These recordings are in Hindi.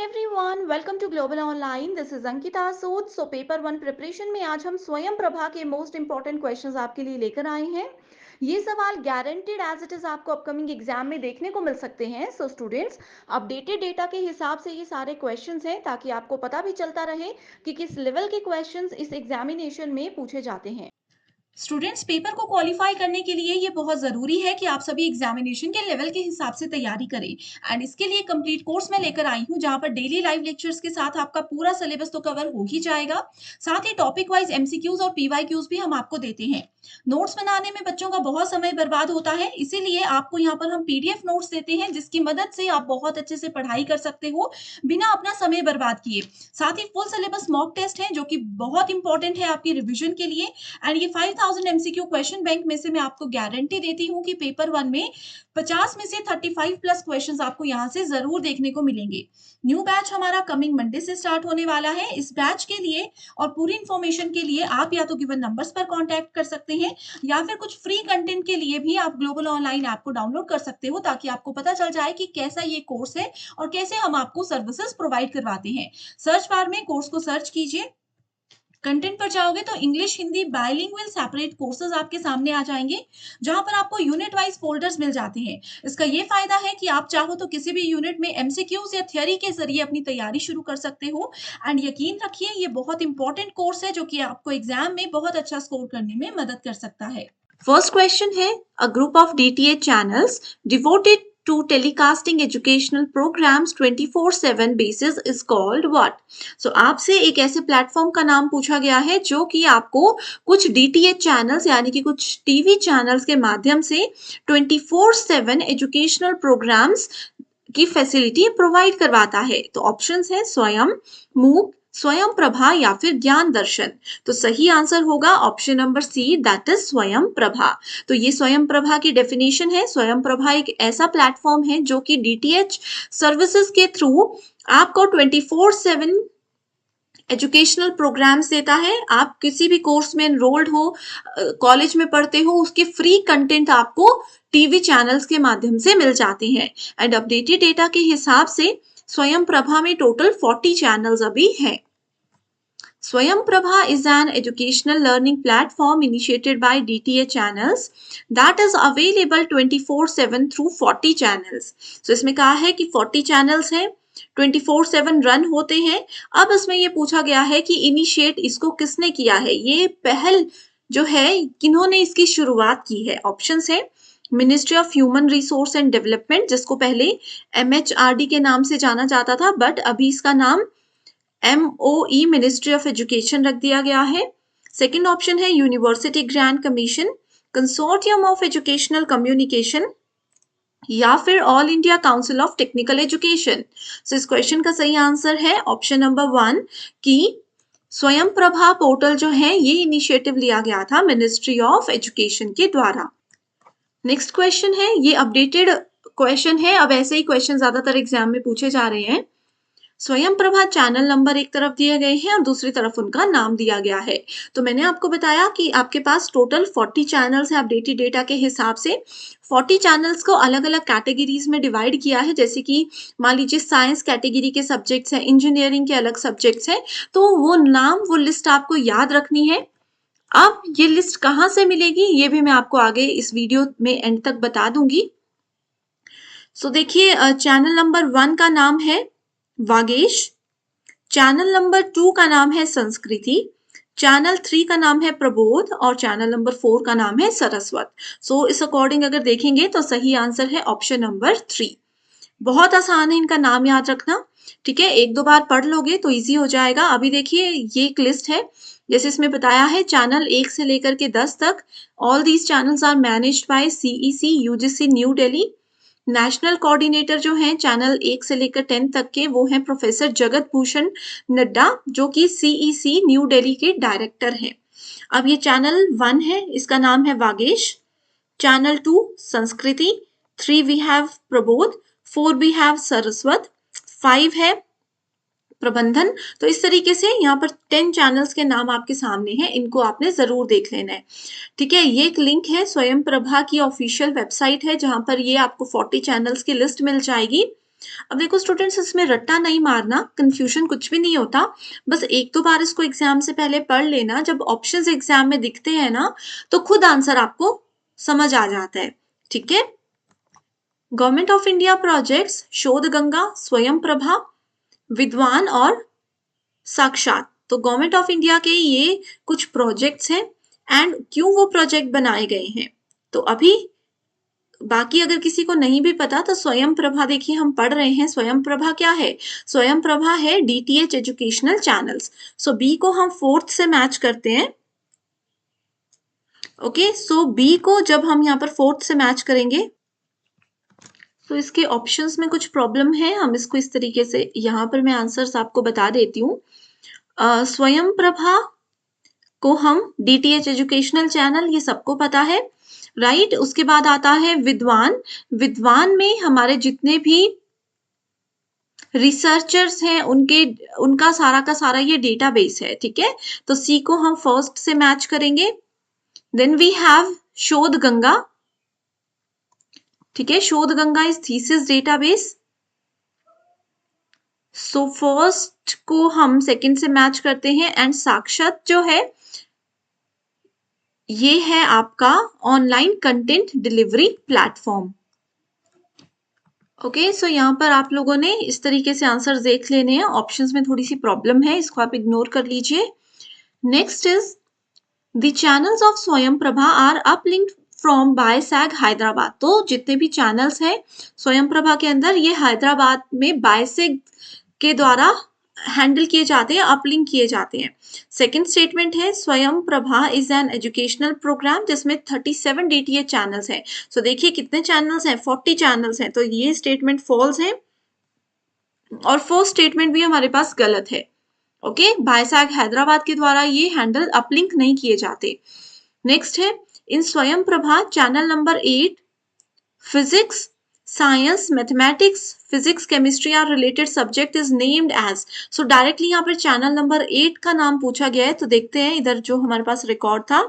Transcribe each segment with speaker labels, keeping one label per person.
Speaker 1: Everyone, welcome to global online. This is Ankita Sood. Paper one preparation में आज हम स्वयं प्रभा के मोस्ट इंपॉर्टेंट क्वेश्चंस आपके लिए लेकर आए हैं। ये सवाल गारंटेड एज इट इज आपको अपकमिंग एग्जाम में देखने को मिल सकते हैं। स्टूडेंट्स, अपडेटेड डेटा के हिसाब से ये सारे क्वेश्चंस हैं ताकि आपको पता भी चलता रहे कि किस लेवल के क्वेश्चंस इस एग्जामिनेशन में पूछे जाते हैं।
Speaker 2: स्टूडेंट्स, पेपर को क्वालिफाई करने के लिए ये बहुत ज़रूरी है कि आप सभी एग्जामिनेशन के लेवल के हिसाब से तैयारी करें। एंड इसके लिए कंप्लीट कोर्स मैं लेकर आई हूँ जहाँ पर डेली लाइव लेक्चर्स के साथ आपका पूरा सिलेबस तो कवर हो ही जाएगा। साथ ही टॉपिक वाइज एमसीक्यूज और पीवाईक्यूज भी हम आपको देते हैं। नोट्स बनाने में बच्चों का बहुत समय बर्बाद होता है, इसीलिए आपको यहाँ पर हम पीडीएफ नोट्स देते हैं जिसकी मदद से आप बहुत अच्छे से पढ़ाई कर सकते हो बिना अपना समय बर्बाद किए। साथ ही फुल सिलेबस मॉक टेस्ट है जो कि बहुत इंपॉर्टेंट है आपकी रिविजन के लिए। एंड ये 5000 एमसीक्यू क्वेश्चन बैंक में से मैं आपको गारंटी देती हूँ कि पेपर वन में 50 में से 35 प्लस क्वेश्चंस आपको यहाँ से जरूर देखने को मिलेंगे। न्यू बैच हमारा कमिंग मंडे से स्टार्ट होने वाला है। इस बैच के लिए और पूरी इंफॉर्मेशन के लिए आप या तो गिवन नंबर्स पर कांटेक्ट कर सकते हैं या फिर कुछ फ्री कंटेंट के लिए भी आप ग्लोबल ऑनलाइन ऐप को डाउनलोड कर सकते हो ताकि आपको पता चल जाए कि कैसा ये कोर्स है और कैसे हम आपको सर्विसेज प्रोवाइड करवाते हैं। सर्च बार में कोर्स को सर्च कीजिए, कंटेंट पर जाओगे तो English Hindi bilingual separate courses आपके सामने आ जाएंगे जहां पर आपको यूनिट वाइज फोल्डर्स मिल जाते हैं। इसका ये फायदा है कि आप चाहो तो किसी भी यूनिट में एमसीक्यूज या थ्योरी के जरिए अपनी तैयारी शुरू कर सकते हो। एंड यकीन रखिए ये बहुत इंपॉर्टेंट कोर्स है जो कि आपको एग्जाम में बहुत अच्छा स्कोर करने में मदद कर सकता है।
Speaker 3: First question है, a group of DTH channels devoted to telecasting educational programs 24/7 basis is called what? So आपसे एक ऐसे प्लेटफॉर्म का नाम पूछा गया है जो कि आपको कुछ DTH चैनल्स यानी कि कुछ टीवी चैनल्स के माध्यम से 24/7 एजुकेशनल प्रोग्राम्स की फैसिलिटी प्रोवाइड करवाता है। तो ऑप्शंस है स्वयं, मूक, स्वयं प्रभा या फिर ज्ञान दर्शन। तो सही आंसर होगा option number C, that is Swayam Prabha. तो ये स्वयं प्रभा की डेफिनेशन है। स्वयं प्रभा एक ऐसा प्लेटफॉर्म है जो कि डीटीएच सर्विसेज के थ्रू आपको 24/7 एजुकेशनल प्रोग्राम्स देता है। आप किसी भी कोर्स में एनरोल्ड हो, कॉलेज में पढ़ते हो, उसके फ्री कंटेंट आपको टीवी चैनल्स के माध्यम से मिल जाते हैं। एंड अपडेटेड डेटा के हिसाब से स्वयं प्रभा में टोटल 40 चैनल्स अभी हैं। Swayam Prabha is an educational learning platform initiated by DTA channels that is available 24/7 through 40 channels. So इसमें कहा है कि 40 channels हैं, 24/7 रन होते हैं। अब इसमें ये पूछा गया है कि इनिशिएट इसको किसने किया है, ये पहल जो है किन्होंने इसकी शुरुआत की है। ऑप्शंस है ministry of human resource and development, जिसको पहले MHRD के नाम से जाना जाता था बट अभी इसका नाम MOE मिनिस्ट्री ऑफ एजुकेशन रख दिया गया है। सेकंड ऑप्शन है university grant commission, consortium of educational communication या फिर all India council of technical education. So इस क्वेश्चन का सही आंसर है ऑप्शन नंबर 1 कि स्वयं प्रभा पोर्टल जो है ये इनिशिएटिव लिया गया था मिनिस्ट्री ऑफ एजुकेशन के द्वारा। नेक्स्ट क्वेश्चन है, ये अपडेटेड क्वेश्चन है, अब ऐसे ही क्वेश्चन ज्यादातर एग्जाम में पूछे जा रहे हैं। स्वयं प्रभा चैनल नंबर एक तरफ दिए गए हैं और दूसरी तरफ उनका नाम दिया गया है। तो मैंने आपको बताया कि आपके पास टोटल 40 चैनल्स हैं अपडेटेड डेटा के हिसाब से। 40 चैनल्स को अलग अलग कैटेगरीज में डिवाइड किया है, जैसे कि मान लीजिए साइंस कैटेगरी के सब्जेक्ट्स हैं, इंजीनियरिंग के अलग सब्जेक्ट्स हैं। तो वो नाम, वो लिस्ट आपको याद रखनी है। अब ये लिस्ट कहाँ से मिलेगी ये भी मैं आपको आगे इस वीडियो में एंड तक बता दूंगी। सो देखिए, चैनल नंबर 1 का नाम है वागेश, चैनल नंबर 2 का नाम है संस्कृति, चैनल 3 का नाम है प्रबोध और चैनल नंबर 4 का नाम है सरस्वत। सो इस अकॉर्डिंग अगर देखेंगे तो सही आंसर है ऑप्शन नंबर 3। बहुत आसान है इनका नाम याद रखना, ठीक है, एक दो बार पढ़ लोगे तो इजी हो जाएगा। अभी देखिए ये एक लिस्ट है, जैसे इसमें बताया है चैनल 1 से लेकर के 10 तक। All these channels are managed by CEC UGC new Delhi. National coordinator जो हैं चैनल 1 से लेकर 10 तक के, वो हैं प्रोफेसर जगत भूषण नड्डा जो कि CEC न्यू दिल्ली के डायरेक्टर हैं। अब ये चैनल 1 है, इसका नाम है Vagesh, channel 2 Sanskriti, 3 we have Prabodh, 4 we have Saraswat, 5 है प्रबंधन। तो इस तरीके से यहाँ पर 10 चैनल्स के नाम आपके सामने हैं, इनको आपने जरूर देख लेना है, ठीक है। ये एक लिंक है स्वयं प्रभा की ऑफिशियल वेबसाइट है जहां पर ये आपको 40 चैनल्स की लिस्ट मिल जाएगी। अब देखो स्टूडेंट्स, इसमें रट्टा नहीं मारना, कंफ्यूजन कुछ भी नहीं होता, बस एक दो बार इसको एग्जाम से पहले पढ़ लेना। जब ऑप्शंस एग्जाम में दिखते हैं ना तो खुद आंसर आपको समझ आ जाता है, ठीक है। गवर्नमेंट ऑफ इंडिया प्रोजेक्ट्स शोध गंगा, स्वयं प्रभा, विद्वान और साक्षात। तो गवर्नमेंट ऑफ इंडिया के ये कुछ प्रोजेक्ट्स हैं एंड क्यों वो प्रोजेक्ट बनाए गए हैं। तो अभी बाकी अगर किसी को नहीं भी पता तो स्वयं प्रभा देखिए हम पढ़ रहे हैं। स्वयं प्रभा क्या है? स्वयं प्रभा है डीटीएच एजुकेशनल चैनल्स। सो बी को हम 4th से मैच करते हैं। ओके, सो बी को जब हम यहाँ पर 4th से मैच करेंगे तो इसके ऑप्शंस में कुछ प्रॉब्लम है। हम इसको इस तरीके से यहाँ पर मैं आंसर्स आपको बता देती हूँ। स्वयं प्रभा को हम डीटीएच एजुकेशनल चैनल, ये सबको पता है, राइट। उसके बाद आता है विद्वान। विद्वान में हमारे जितने भी रिसर्चर्स हैं उनका सारा का सारा ये डेटाबेस है, ठीक है। तो सी को हम 1st से मैच करेंगे। देन वी हैव शोध गंगा, ठीक है। शोध Ganga is thesis database. So 1st को हम 2nd से मैच करते हैं। एंड साक्षात जो है ये है आपका online content delivery platform. Okay, so यहाँ पर आप लोगों ने इस तरीके से आंसर देख लेने हैं। ऑप्शंस में थोड़ी सी प्रॉब्लम है, इसको आप इग्नोर कर लीजिए। Next is the channels of स्वयं प्रभा आर अपलिंक्ड फ्रॉम बायसैग हैदराबाद। तो जितने भी चैनल्स हैं स्वयं प्रभा के अंदर, ये हैदराबाद में बायसैग के द्वारा हैंडल किए जाते हैं, अपलिंक किए जाते हैं। सेकंड स्टेटमेंट है Swayam Prabha is an educational programme जिसमें 37 डीटीएच चैनल्स हैं। सो देखिए कितने चैनल्स हैं, 40 चैनल्स हैं। तो ये स्टेटमेंट फॉल्स है और 4th स्टेटमेंट भी हमारे पास गलत है। ओके, बायसैग हैदराबाद के द्वारा ये हैंडल अपलिंक नहीं किए जाते। नेक्स्ट है in Swayam Prabha channel number 8 physics, science, mathematics, physics, chemistry are related subject is named as. So directly यहाँ पर चैनल नंबर 8 का नाम पूछा गया है। तो देखते हैं इधर जो हमारे पास रिकॉर्ड था,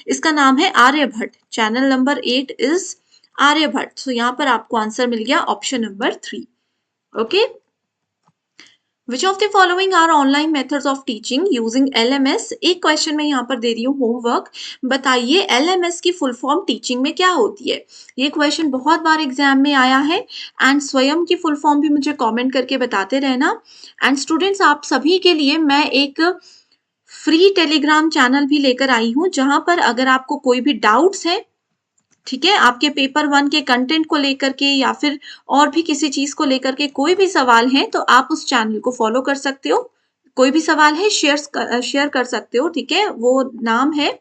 Speaker 3: इसका नाम है Aryabhatta. Channel number 8 is Aryabhatta. So यहाँ पर आपको आंसर मिल गया option number 3। Okay, Which of the following are online methods of teaching using LMS? एक क्वेश्चन मैं यहाँ पर दे रही हूँ होमवर्क। बताइए LMS की फुल फॉर्म टीचिंग में क्या होती है। ये क्वेश्चन बहुत बार एग्जाम में आया है एंड स्वयं की फुल फॉर्म भी मुझे कमेंट करके बताते रहना। एंड स्टूडेंट्स, आप सभी के लिए मैं एक फ्री टेलीग्राम चैनल भी लेकर आई हूँ जहां पर अगर आपको कोई भी डाउट्स है, ठीक है, आपके पेपर 1 के कंटेंट को लेकर के या फिर और भी किसी चीज को लेकर के कोई भी सवाल है तो आप उस चैनल को फॉलो कर सकते हो। कोई भी सवाल है शेयर कर सकते हो, ठीक है। वो नाम है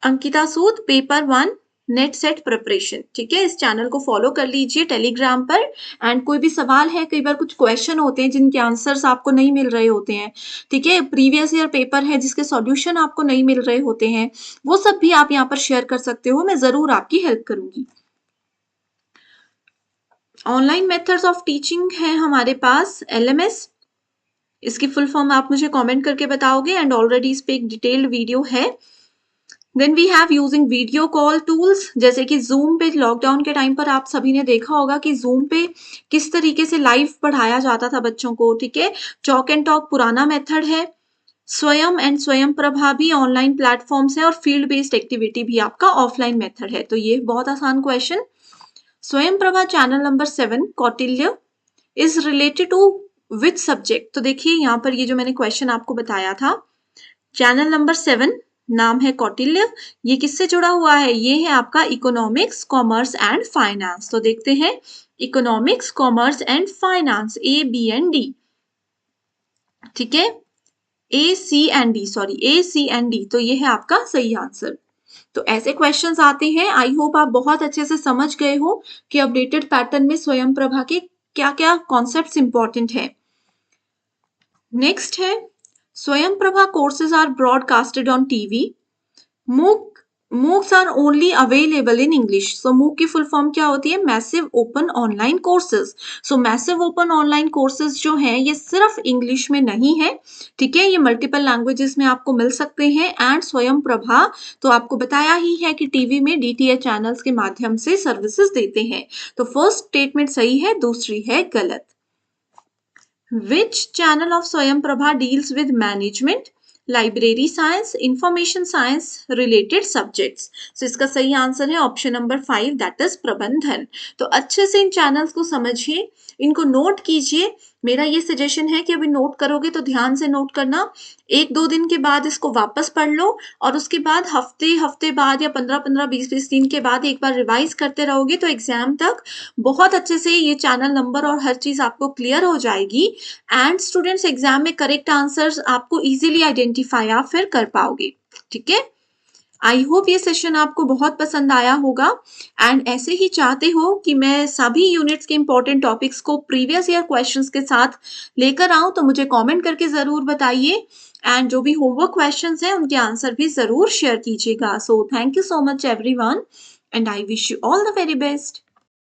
Speaker 3: Ankita Sood paper 1 net set preparation, ठीक है। इस चैनल को फॉलो कर लीजिए टेलीग्राम पर। एंड कोई भी सवाल है, कई बार कुछ क्वेश्चन होते हैं जिनके आंसर्स आपको नहीं मिल रहे होते हैं, ठीक है। प्रीवियस ईयर पेपर है जिसके सॉल्यूशन आपको नहीं मिल रहे होते हैं, वो सब भी आप यहाँ पर शेयर कर सकते हो। मैं जरूर आपकी हेल्प करूंगी। ऑनलाइन मेथड्स ऑफ टीचिंग है हमारे पास LMS। इसकी फुल फॉर्म आप मुझे कमेंट करके बताओगे एंड ऑलरेडी इस पे एक डिटेल्ड वीडियो है। Then we have using video call tools, जैसे कि जूम पे लॉकडाउन के टाइम पर आप सभी ने देखा होगा कि जूम पे किस तरीके से लाइव पढ़ाया जाता था बच्चों को, ठीक है। चॉक एंड टॉक पुराना मेथड है। स्वयं एंड स्वयं प्रभा भी ऑनलाइन प्लेटफॉर्म्स है और फील्ड बेस्ड एक्टिविटी भी आपका ऑफलाइन मेथड है। तो ये बहुत आसान question. Swayam Prabha channel number 7 Kautilya is related to which subject. तो देखिए यहाँ पर ये जो मैंने क्वेश्चन आपको बताया था, चैनल नंबर 7 नाम है कौटिल्य, ये किससे जुड़ा हुआ है? ये है आपका इकोनॉमिक्स, कॉमर्स एंड फाइनेंस। तो देखते हैं economics, commerce and finance, A, B and D, ठीक है। A, C and D, तो ये है आपका सही आंसर। तो ऐसे क्वेश्चंस आते हैं। आई होप आप बहुत अच्छे से समझ गए हो कि अपडेटेड पैटर्न में स्वयं प्रभा के क्या क्या कॉन्सेप्ट्स इंपॉर्टेंट है। नेक्स्ट है Swayam Prabha courses are broadcasted on TV. MOOCs are only available in English. So MOOC की फुल फॉर्म क्या होती है? Massive open online courses. So massive open online courses जो हैं ये सिर्फ इंग्लिश में नहीं है, ठीक है, ये मल्टीपल लैंग्वेजेस में आपको मिल सकते हैं। एंड स्वयं प्रभा तो आपको बताया ही है कि टीवी में DTH चैनल्स के माध्यम से सर्विसेज देते हैं। तो फर्स्ट स्टेटमेंट सही है, दूसरी है गलत। Which channel of Swayam Prabha deals with management, library science, information science related subjects? So इसका सही आंसर है ऑप्शन नंबर 5 दैट इज प्रबंधन। तो अच्छे से इन चैनल्स को समझिए, इनको नोट कीजिए। मेरा ये सजेशन है कि अभी नोट करोगे तो ध्यान से नोट करना, 1-2 दिन के बाद इसको वापस पढ़ लो और उसके बाद हफ्ते बाद या 15-15, 20-20 दिन के बाद एक बार रिवाइज करते रहोगे तो एग्जाम तक बहुत अच्छे से ये चैनल नंबर और हर चीज आपको क्लियर हो जाएगी। एंड स्टूडेंट्स एग्जाम में करेक्ट आंसर्स आपको इजीली आइडेंटिफाई आप फिर कर पाओगे, ठीक है। आई होप ये सेशन आपको बहुत पसंद आया होगा। एंड ऐसे ही चाहते हो कि मैं सभी यूनिट्स के इंपॉर्टेंट टॉपिक्स को प्रीवियस ईयर क्वेश्चंस के साथ लेकर आऊं तो मुझे कमेंट करके जरूर बताइए। एंड जो भी होमवर्क क्वेश्चंस हैं उनके आंसर भी जरूर शेयर कीजिएगा। So thank you so much everyone and I wish you all the very best.